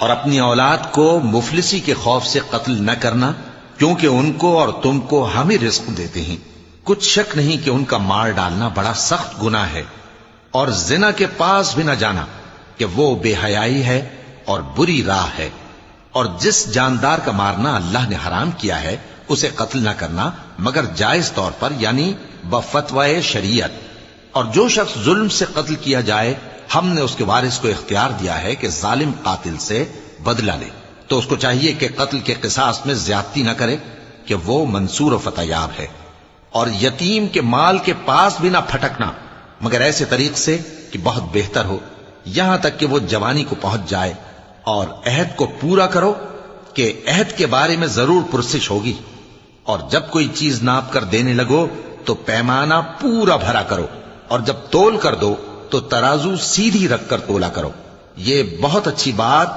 और अपनी औलाद को मुफलिसी के खौफ से कत्ल न करना, क्योंकि उनको और तुमको हम ही रिस्क देते हैं। कुछ शक नहीं कि उनका मार डालना बड़ा सख्त गुनाह है। और जिना के पास भी न जाना कि वो बेहयाई है और बुरी राह है। और जिस जानदार का मारना अल्लाह ने हराम किया है उसे कत्ल न करना मगर जायज तौर पर, यानी बफतवाए शरीयत। और जो शख्स जुल्म से कत्ल किया जाए, हमने उसके वारिस को इख्तियार दिया है कि जालिम कातिल से बदला ले, तो उसको चाहिए कि कत्ल के किसास में ज्यादती न करे, कि वो मंसूर व फतयाब है। और यतीम के माल के पास भी ना फटकना, मगर ऐसे तरीक से कि बहुत बेहतर हो, यहां तक कि वो जवानी को पहुंच जाए। और अहद को पूरा करो कि अहद के बारे में जरूर पुरसिश होगी। और जब कोई चीज नाप कर देने लगो तो पैमाना पूरा भरा करो। और जब तोल कर दो तो तराजू सीधी रखकर तोला करो। ये बहुत अच्छी बात